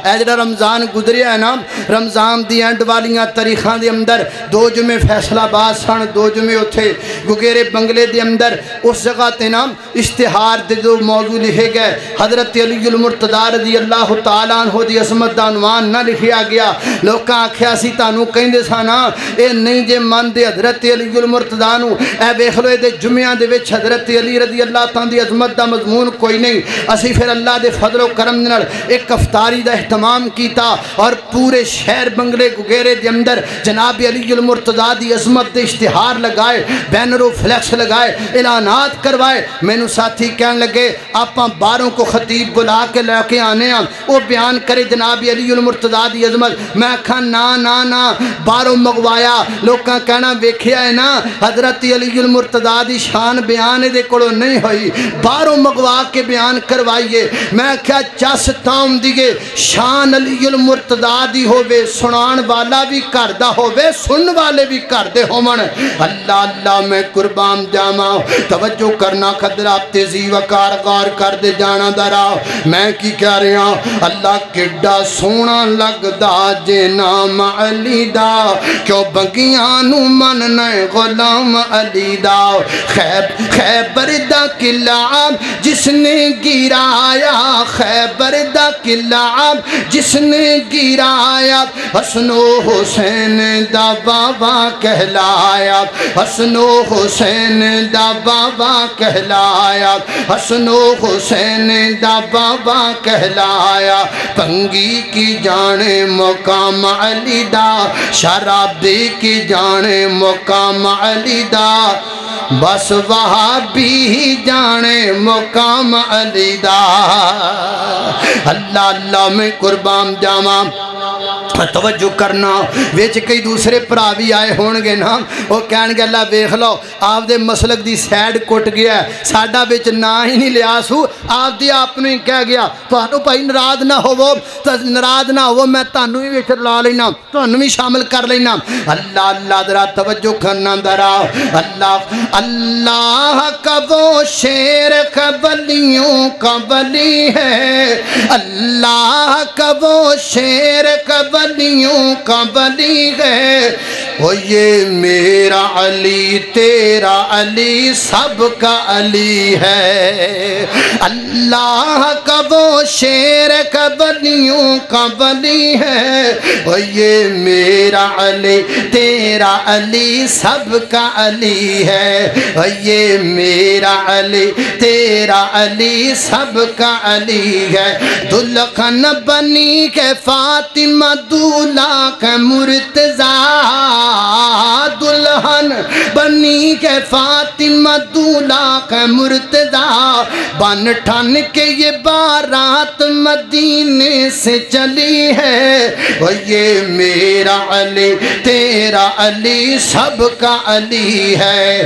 اے جڑا رمضان گزریا ہے نا، رمضان دی اینڈ والیاں تاریخاں دے اندر 2 جمعے فیصل آباد سن، 2 جمعے اتھے گگیرے بنگلے دے اندر اس جگہ تے نا اشتہار دے جو موضوع لکھے گئے، حضرت علی المرتضیٰ رضی اللہ تعالیٰ عنہ دی عظمت دا عنوان نہ لکھیا گیا۔ لوکاں آکھیا سی تانوں کہندے سن اے نہیں جے من دے حضرت علی المرتضیٰ نو، اے ویکھ لو دے جمعیاں دے وچ حضرت علی رضی اللہ تعالیٰ دی عظمت دا مضمون کوئی نہیں۔ اسی پھر اللہ دے فضل و کرم نال ایک افطاری دا اہتمام کیتا اور پورے شہر بنگلے گگیرے دے اندر جناب علی المرتضیٰ دی عظمت دے اشتہار لگائے، بینر و فلیکس لگائے، اعلانات کروائے۔ مینوں ساتھی کہن لگے آپاں باروں کو خطیب بلا کے لے کے آنے ہیں، وہ بیان کرے جناب علی المرتضیٰ دی عظمت۔ میں کہا نا نا نا باروں مغوایا، لوکاں کہنا ویکھیا ہے نا حضرت علی المرتضیٰ دی شان بیان دے کولوں نہیں ہوئی، باروں مغوا کے بیان کروائیے۔ میں کہا چس تام دیئے شان علی المرتضیٰ دی ہووے، سنان والا بھی کردہ ہووے، سن والے بھی کردے ہومن۔ اللہ اللہ میں قربان جاما، توجہ کرنا خدرات تیزی وقار غار کر دے جانا درا۔ میں کی کہہ رہے ہیں اللہ کڈا سونا لگ دا جے نام علی دا، کیوں بگیاں نو من نئے غلام علی دا۔ خیبر دا قلعہ جس نے گرایا، خیبر دا قلعہ جس نے گرایا، حسن و حسین دا بابا کہلایا، حسن و حسین دا بابا کہلایا، حسن و حسین دا بابا کہلایا۔ پنگی کی جانے مقام علی دا، شرابی کی جانے مقام علی دا، بس وہابی ہی جانے مقام علی دا۔ اللہ اللہ میں قربان جاواں، توجہ کرنا ویچ کئی دوسرے پراوی آئے ہونگے نا، وہ کہنگے اللہ ویکھ لو آپ دے مسلک دی سیڈ کٹ گیا ہے، ساڈا ویچ نا ہی نہیں لیا سو، آپ دی آپ نے کہہ گیا تو انہوں بھائی نراض نہ ہو میں تانوں ہی ویچ لا لینا، تو انہوں بھی شامل کر لینا۔ اللہ اللہ درہ توجہ کرنا درہ، اللہ کا وہ شیر قبلیوں کا ولی ہے، اللہ کا وہ شیر قبلیوں کا ولی ہے، وہ یہ میرا علی تیرا علی سب کا علی ہے۔ اللہ کا وہ شیر قبلیوں کا ولی ہے، وہ یہ میرا علی تیرا علی سب کا علی ہے، وہ یہ میرا علی تیرا علی سب کا علی ہے۔ دلخن بنی کے فاطمہ دولہ کے مرتضیٰ، دلہن بنی کے فاطمہ دولہ کے مرتضیٰ، بن ٹھن کے یہ بارات مدینے سے چلی ہے، وہ یہ میرا علی تیرا علی سب کا علی ہے۔